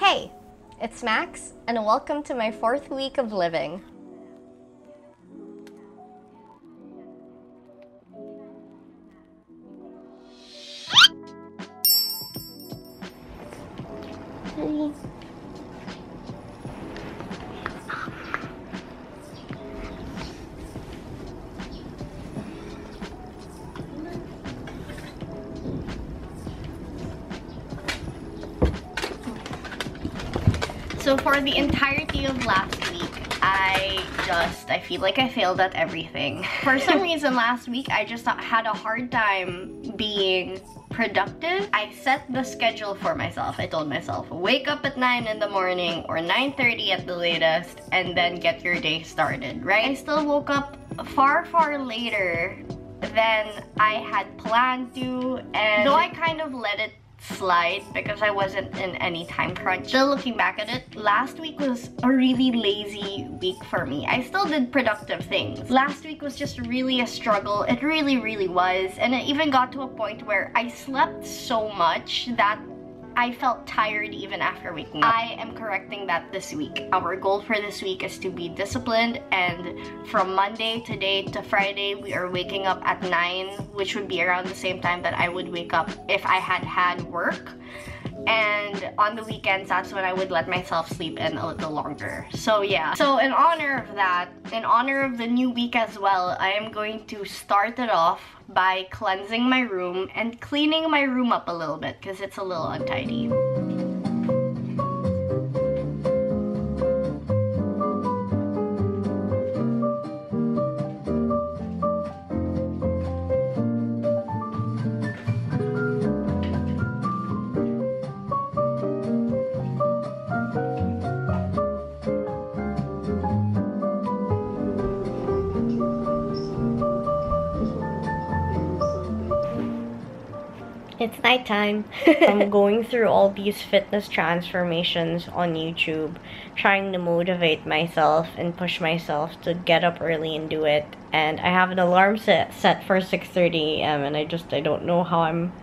Hey, it's Max, and welcome to my 4th week of living. So for the entirety of last week, I feel like I failed at everything. For some reason last week, I just had a hard time being productive. I set the schedule for myself. I told myself, wake up at 9 in the morning or 9:30 at the latest and then get your day started, right? I still woke up far later than I had planned to, and though I kind of let it slide because I wasn't in any time crunch. Still looking back at it, last week was a really lazy week for me. I still did productive things. Last week was just really a struggle. It really was, and it even got to a point where I slept so much that I felt tired even after waking up. I am correcting that this week. Our goal for this week is to be disciplined, and from Monday today to Friday, we are waking up at 9, which would be around the same time that I would wake up if I had work. And on the weekends, that's when I would let myself sleep in a little longer. So yeah. So in honor of that, in honor of the new week as well, I am going to start it off by cleansing my room and cleaning my room up a little bit because it's a little untidy. It's nighttime. I'm going through all these fitness transformations on YouTube, trying to motivate myself and push myself to get up early and do it. And I have an alarm set for 6:30 a.m. and I don't know how I'm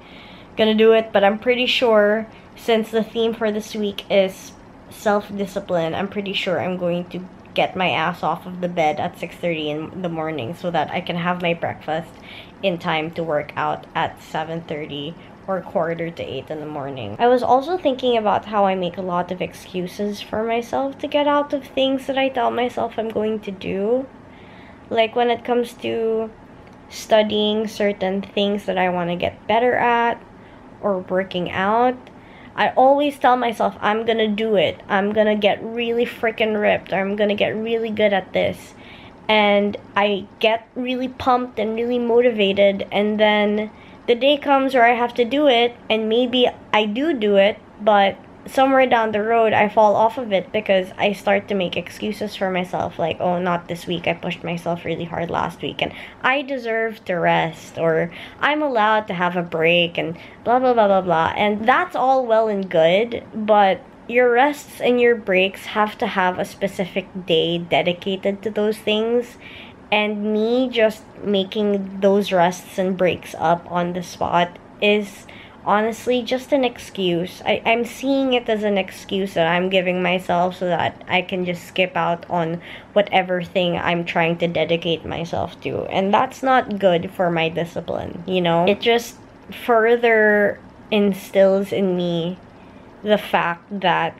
gonna do it, but I'm pretty sure, since the theme for this week is self-discipline, I'm pretty sure I'm going to get my ass off of the bed at 6:30 in the morning so that I can have my breakfast in time to work out at 7:30 or 7:45 in the morning. I was also thinking about how I make a lot of excuses for myself to get out of things that I tell myself I'm going to do. Like when it comes to studying certain things that I want to get better at or working out, I always tell myself I'm gonna do it. I'm gonna get really freaking ripped, or I'm gonna get really good at this. And I get really pumped and really motivated, and then the day comes where I have to do it, and maybe I do it, but somewhere down the road I fall off of it because I start to make excuses for myself, like, oh, not this week, I pushed myself really hard last week and I deserve to rest, or I'm allowed to have a break, and blah blah blah blah blah. And that's all well and good, but your rests and your breaks have to have a specific day dedicated to those things. And me just making those rests and breaks up on the spot is honestly just an excuse. I'm seeing it as an excuse that I'm giving myself so that I can just skip out on whatever thing I'm trying to dedicate myself to. And that's not good for my discipline, you know? It just further instills in me the fact that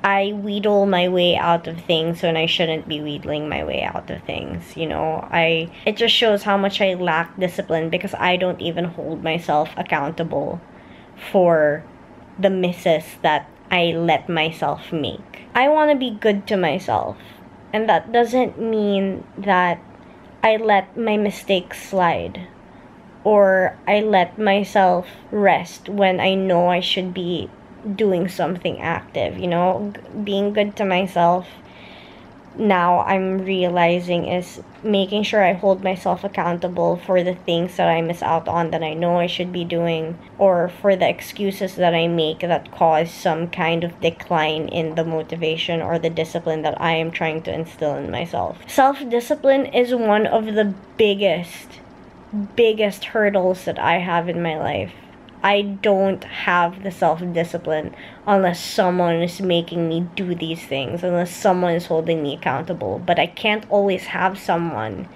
I wheedle my way out of things when I shouldn't be wheedling my way out of things, you know? It just shows how much I lack discipline because I don't even hold myself accountable for the misses that I let myself make. I want to be good to myself, and that doesn't mean that I let my mistakes slide or I let myself rest when I know I should be doing something active, you know? Being good to myself now, I'm realizing, is making sure I hold myself accountable for the things that I miss out on that I know I should be doing, or for the excuses that I make that cause some kind of decline in the motivation or the discipline that I am trying to instill in myself. Self-discipline is one of the biggest hurdles that I have in my life. I don't have the self-discipline unless someone is making me do these things, unless someone is holding me accountable. But I can't always have someone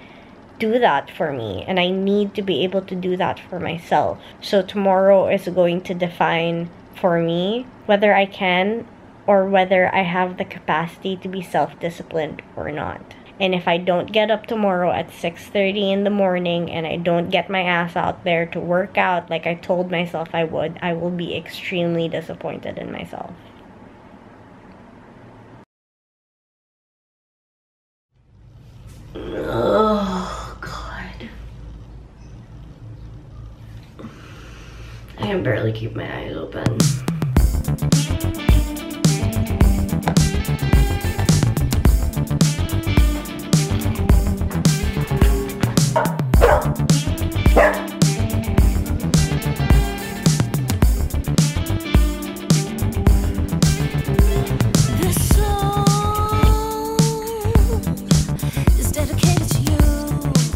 do that for me, and I need to be able to do that for myself. So tomorrow is going to define for me whether I can or whether I have the capacity to be self-disciplined or not. And if I don't get up tomorrow at 6:30 in the morning and I don't get my ass out there to work out like I told myself I would, I will be extremely disappointed in myself. Oh, God. I can barely keep my eyes open.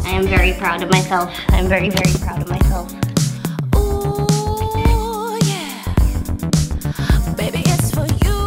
I'm very proud of myself. I'm very, very proud of myself. Ooh, yeah. Baby, it's for you,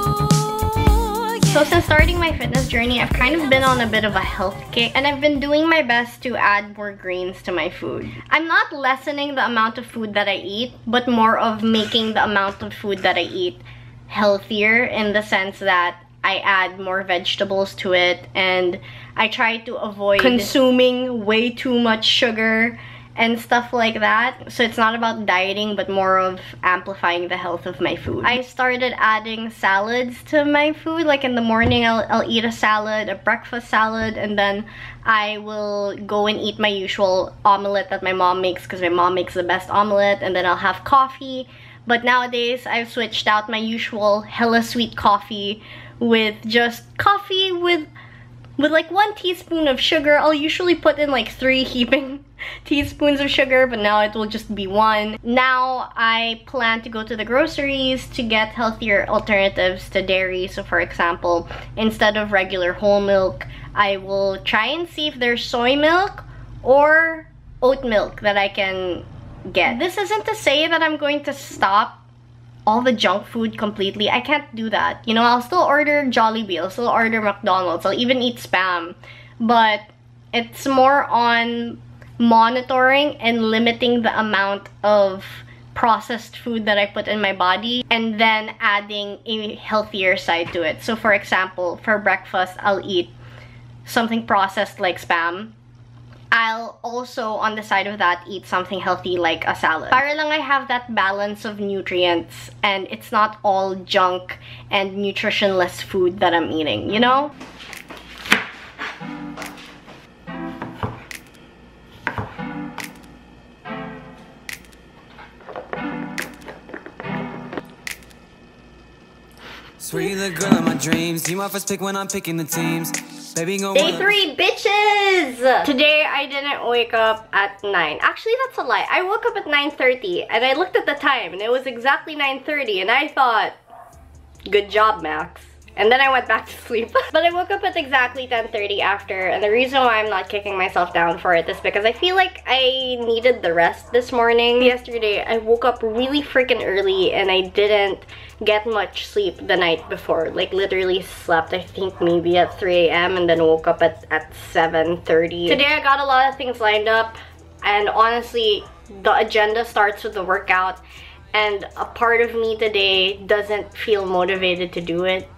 yeah. So since starting my fitness journey, I've kind of been on a bit of a health kick, and I've been doing my best to add more greens to my food. I'm not lessening the amount of food that I eat, but more of making the amount of food that I eat healthier, in the sense that I add more vegetables to it, and I try to avoid consuming way too much sugar and stuff like that. So it's not about dieting, but more of amplifying the health of my food. I started adding salads to my food. Like in the morning, I'll eat a salad, a breakfast salad, and then I will go and eat my usual omelette that my mom makes, because my mom makes the best omelette, and then I'll have coffee. But nowadays, I've switched out my usual hella sweet coffee with just coffee with like 1 teaspoon of sugar. I'll usually put in like 3 heaping teaspoons of sugar, but now it will just be 1. Now I plan to go to the groceries to get healthier alternatives to dairy. So for example, instead of regular whole milk, I will try and see if there's soy milk or oat milk that I can get. This isn't to say that I'm going to stop all the junk food completely. I can't do that. You know, I'll still order Jollibee, I'll still order McDonald's, I'll even eat Spam. But it's more on monitoring and limiting the amount of processed food that I put in my body, and then adding a healthier side to it. So for example, for breakfast, I'll eat something processed like Spam. I'll also, on the side of that, eat something healthy like a salad. Para lang I have that balance of nutrients, and it's not all junk and nutritionless food that I'm eating, you know? Sweet the girl of my dreams. You my first pick when I'm picking the teams. Baby, go Day 3, bitches! Today, I didn't wake up at 9. Actually, that's a lie. I woke up at 9:30, and I looked at the time, and it was exactly 9:30, and I thought, good job, Max. And then I went back to sleep. But I woke up at exactly 10:30 after, and the reason why I'm not kicking myself down for it is because I feel like I needed the rest this morning. Yesterday, I woke up really freaking early, and I didn't get much sleep the night before. Like, literally slept, I think, maybe at 3 a.m. and then woke up at 7:30. Today, I got a lot of things lined up, and honestly, the agenda starts with the workout, and a part of me today doesn't feel motivated to do it.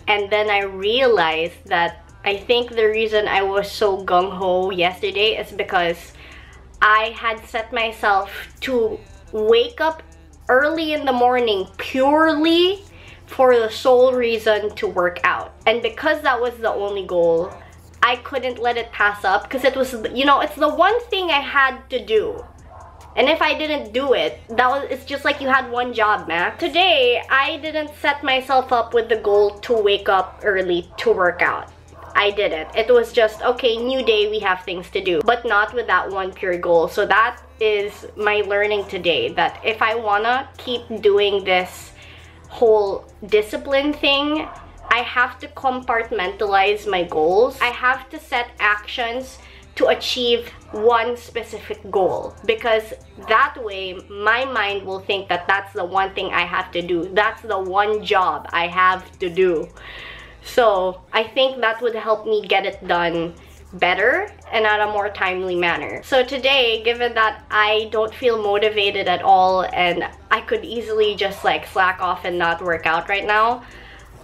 And then I realized that I think the reason I was so gung-ho yesterday is because I had set myself to wake up early in the morning purely for the sole reason to work out. And because that was the only goal, I couldn't let it pass up, because it was, you know, it's the one thing I had to do. And if I didn't do it, it's just like you had one job, Max. Today, I didn't set myself up with the goal to wake up early to work out. I didn't. It was just, okay, new day, we have things to do. But not with that one pure goal. So that is my learning today, that if I wanna keep doing this whole discipline thing, I have to compartmentalize my goals. I have to set actions to achieve one specific goal, because that way my mind will think that that's the one thing I have to do, that's the one job I have to do. So I think that would help me get it done better and at a more timely manner. So today, given that I don't feel motivated at all and I could easily just like slack off and not work out right now,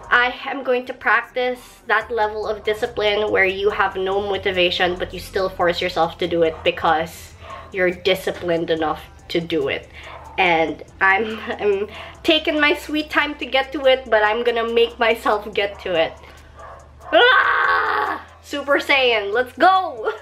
I am going to practice that level of discipline where you have no motivation but you still force yourself to do it because you're disciplined enough to do it. And I'm taking my sweet time to get to it, but I'm gonna make myself get to it. Ah! Super Saiyan, let's go!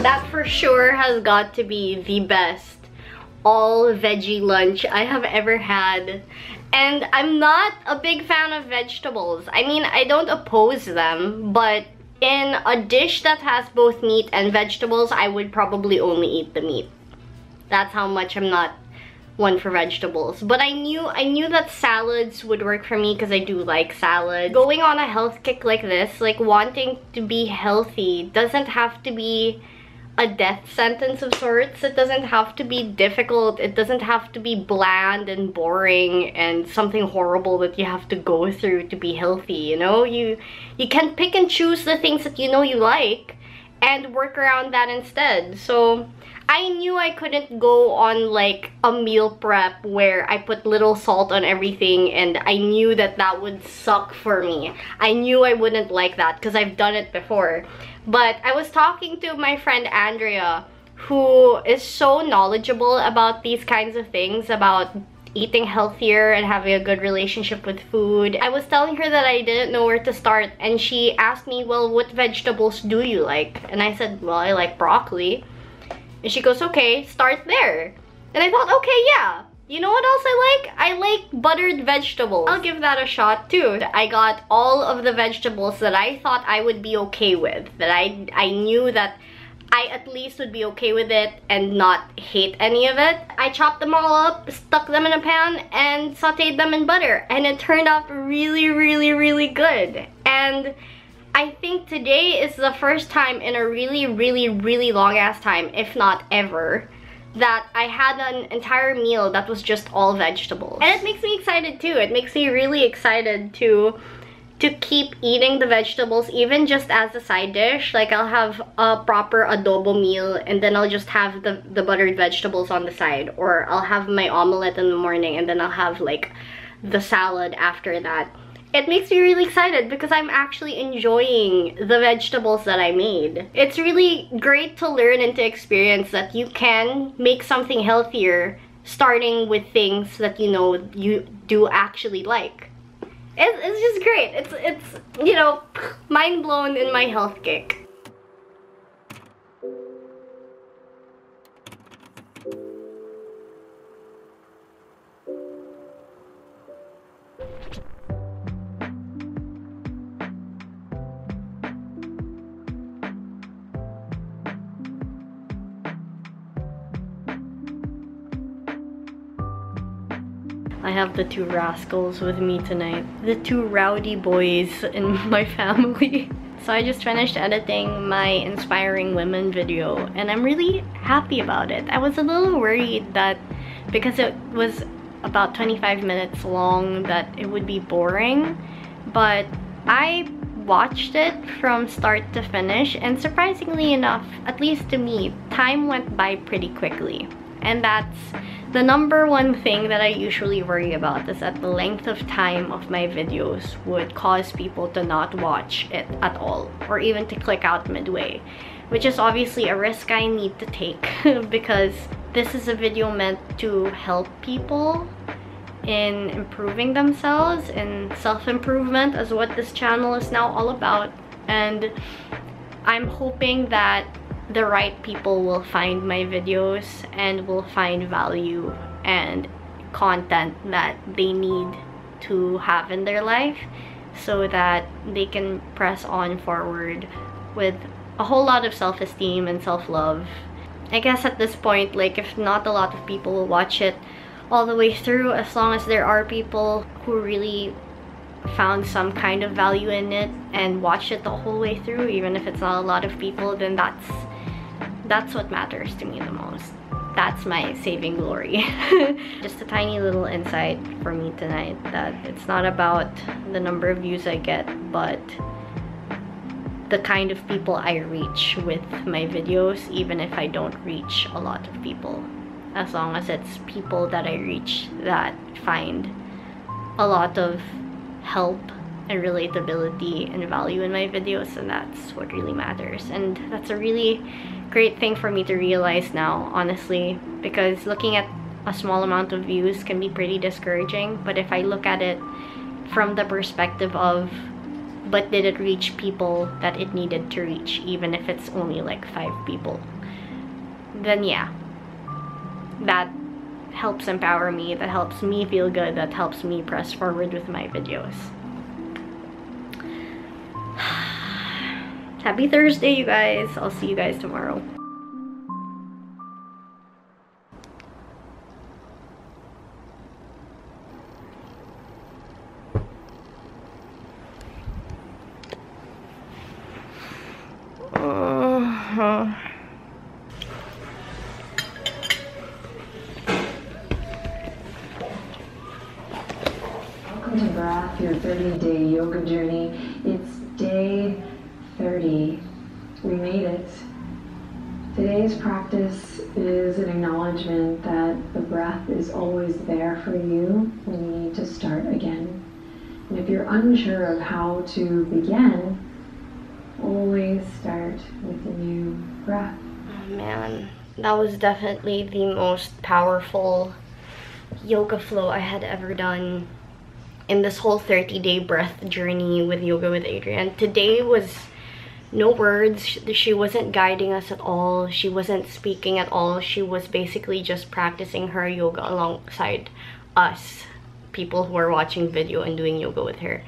That for sure has got to be the best all veggie lunch I have ever had. And I'm not a big fan of vegetables. I mean, I don't oppose them, but in a dish that has both meat and vegetables, I would probably only eat the meat. That's how much I'm not one for vegetables. But I knew that salads would work for me because I do like salads. Going on a health kick like this, like wanting to be healthy, doesn't have to be a death sentence of sorts. It doesn't have to be difficult. It doesn't have to be bland and boring and something horrible that you have to go through to be healthy, you know? You can pick and choose the things that you know you like and work around that instead. So I knew I couldn't go on like a meal prep where I put little salt on everything, and I knew that that would suck for me. I knew I wouldn't like that because I've done it before. But I was talking to my friend Andrea, who is so knowledgeable about these kinds of things, about eating healthier and having a good relationship with food. I was telling her that I didn't know where to start, and she asked me, well, what vegetables do you like? And I said, well, I like broccoli. And she goes, okay, start there. And I thought, okay, yeah. You know what else I like? I like buttered vegetables. I'll give that a shot too. I got all of the vegetables that I thought I would be okay with. That I knew that I at least would be okay with it and not hate any of it. I chopped them all up, stuck them in a pan, and sauteed them in butter. And it turned out really, really, really good. And I think today is the first time in a really, really, really long ass time, if not ever, that I had an entire meal that was just all vegetables. And it makes me excited too. It makes me really excited to keep eating the vegetables, even just as a side dish. Like, I'll have a proper adobo meal and then I'll just have the buttered vegetables on the side. Or I'll have my omelette in the morning and then I'll have like the salad after that. It makes me really excited because I'm actually enjoying the vegetables that I made. It's really great to learn and to experience that you can make something healthier starting with things that you know you do actually like. It's just great. It's you know, mind blown in my health kick. I have the two rascals with me tonight. The two rowdy boys in my family. So I just finished editing my Inspiring Women video and I'm really happy about it. I was a little worried that because it was about 25 minutes long that it would be boring. But I watched it from start to finish and surprisingly enough, at least to me, time went by pretty quickly. And that's the number one thing that I usually worry about, is that the length of time of my videos would cause people to not watch it at all or even to click out midway, which is obviously a risk I need to take because this is a video meant to help people in improving themselves, and self-improvement is what this channel is now all about. And I'm hoping that the right people will find my videos and will find value and content that they need to have in their life, so that they can press on forward with a whole lot of self-esteem and self-love. I guess at this point, like, if not a lot of people will watch it all the way through, as long as there are people who really found some kind of value in it and watched it the whole way through, even if it's not a lot of people, then that's what matters to me the most. That's my saving glory. Just a tiny little insight for me tonight, that it's not about the number of views I get, but the kind of people I reach with my videos, even if I don't reach a lot of people. As long as it's people that I reach that find a lot of help and relatability and value in my videos, and that's what really matters. And that's a really great thing for me to realize now, honestly, because looking at a small amount of views can be pretty discouraging. But if I look at it from the perspective of, but did it reach people that it needed to reach, even if it's only like 5 people, then yeah, that helps empower me, that helps me feel good, that helps me press forward with my videos. Happy Thursday, you guys. I'll see you guys tomorrow. Welcome to Breath, your 30-day yoga journey. It's day 30. We made it. Today's practice is an acknowledgement that the breath is always there for you when you need to start again. And if you're unsure of how to begin, always start with a new breath. Oh man, that was definitely the most powerful yoga flow I had ever done in this whole 30-day breath journey with Yoga with Adrienne. Today was no words. She wasn't guiding us at all. She wasn't speaking at all. She was basically just practicing her yoga alongside us, people who are watching video and doing yoga with her.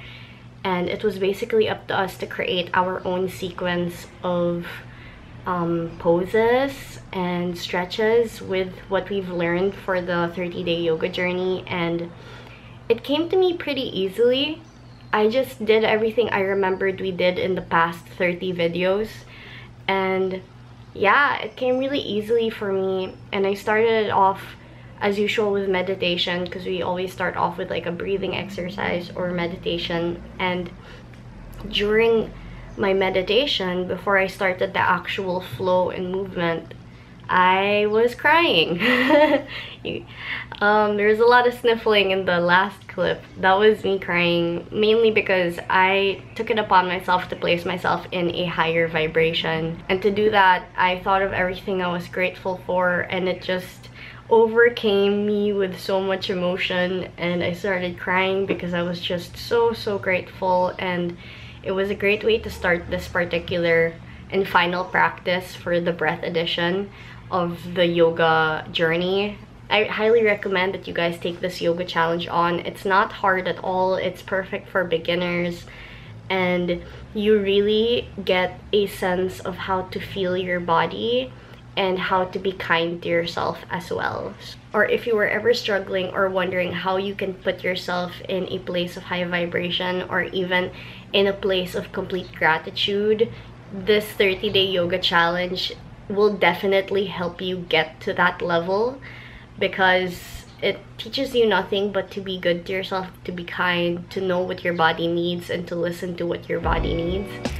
And it was basically up to us to create our own sequence of poses and stretches with what we've learned for the 30-day yoga journey. And it came to me pretty easily. I just did everything I remembered we did in the past 30 videos, and yeah, it came really easily for me. And I started it off as usual with meditation, because we always start off with like a breathing exercise or meditation. And during my meditation, before I started the actual flow and movement, I was crying. There's a lot of sniffling in the last clip. That was me crying, mainly because I took it upon myself to place myself in a higher vibration. And to do that, I thought of everything I was grateful for, and it just overcame me with so much emotion, and I started crying because I was just so grateful. And it was a great way to start this particular and final practice for the breath edition of the yoga journey. I highly recommend that you guys take this yoga challenge on. It's not hard at all. It's perfect for beginners, and you really get a sense of how to feel your body and how to be kind to yourself as well. Or if you were ever struggling or wondering how you can put yourself in a place of high vibration, or even in a place of complete gratitude, this 30-day yoga challenge will definitely help you get to that level, because it teaches you nothing but to be good to yourself, to be kind, to know what your body needs, and to listen to what your body needs.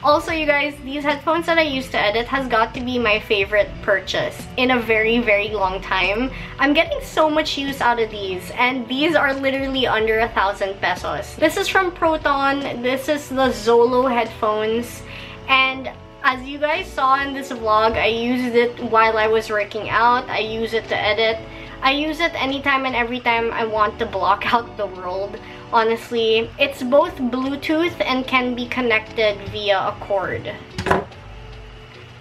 Also, you guys, these headphones that I used to edit has got to be my favorite purchase in a very long time. I'm getting so much use out of these, and these are literally under 1,000 pesos. This is from Proton. This is the Zolo Headphones, and As you guys saw in this vlog, I used it while I was working out. I use it to edit. I use it anytime and every time I want to block out the world. Honestly, it's both Bluetooth and can be connected via a cord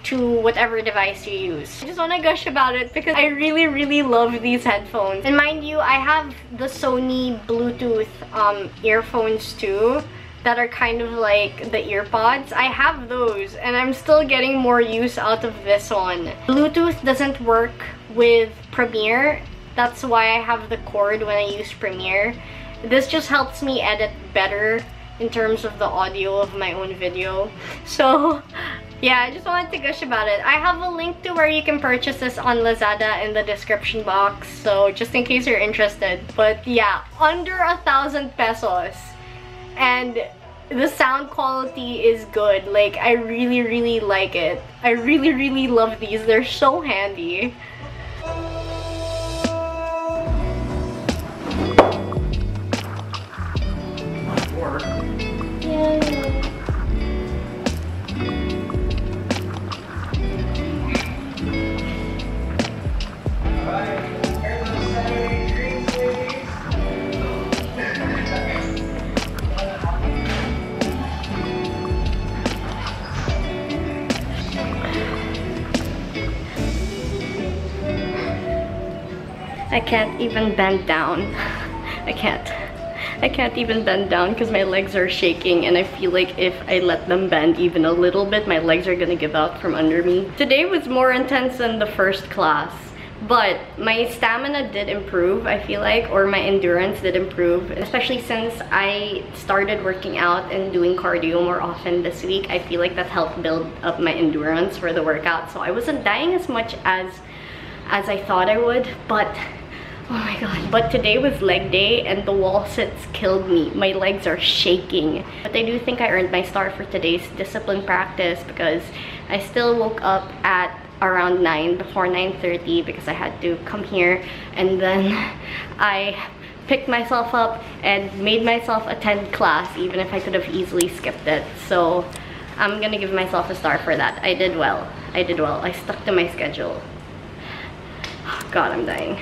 to whatever device you use. I just want to gush about it because I really love these headphones. And mind you, I have the Sony Bluetooth earphones too that are kind of like the earpods. I have those and I'm still getting more use out of this one. Bluetooth doesn't work with Premiere. That's why I have the cord when I use Premiere. This just helps me edit better in terms of the audio of my own video. So yeah, I just wanted to gush about it. I have a link to where you can purchase this on Lazada in the description box, so just in case you're interested. But yeah, under 1,000 pesos. And the sound quality is good. Like, I really like it. I really love these. They're so handy. I can't even bend down. I can't even bend down because my legs are shaking, and I feel like if I let them bend even a little bit, my legs are gonna give out from under me. Today was more intense than the first class, but my stamina did improve, I feel like, or my endurance did improve, especially since I started working out and doing cardio more often this week. I feel like that helped build up my endurance for the workout, so I wasn't dying as much as I thought I would. But oh my god, but today was leg day and the wall sits killed me. My legs are shaking. But I do think I earned my star for today's discipline practice because I still woke up at around 9 before 9:30 because I had to come here, and then I picked myself up and made myself attend class even if I could have easily skipped it. So I'm gonna give myself a star for that. I did well. I stuck to my schedule. God, I'm dying.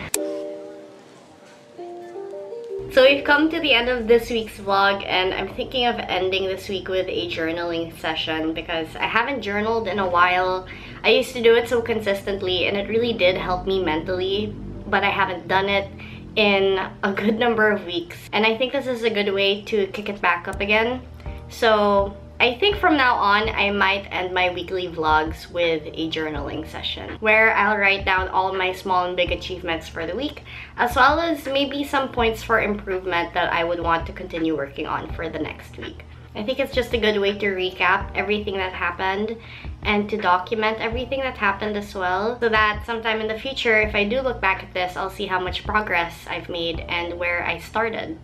So we've come to the end of this week's vlog, and I'm thinking of ending this week with a journaling session because I haven't journaled in a while. I used to do it so consistently and it really did help me mentally, but I haven't done it in a good number of weeks. And I think this is a good way to kick it back up again. So I think from now on, I might end my weekly vlogs with a journaling session where I'll write down all my small and big achievements for the week, as well as maybe some points for improvement that I would want to continue working on for the next week. I think it's just a good way to recap everything that happened and to document everything that happened as well, so that sometime in the future, if I do look back at this, I'll see how much progress I've made and where I started.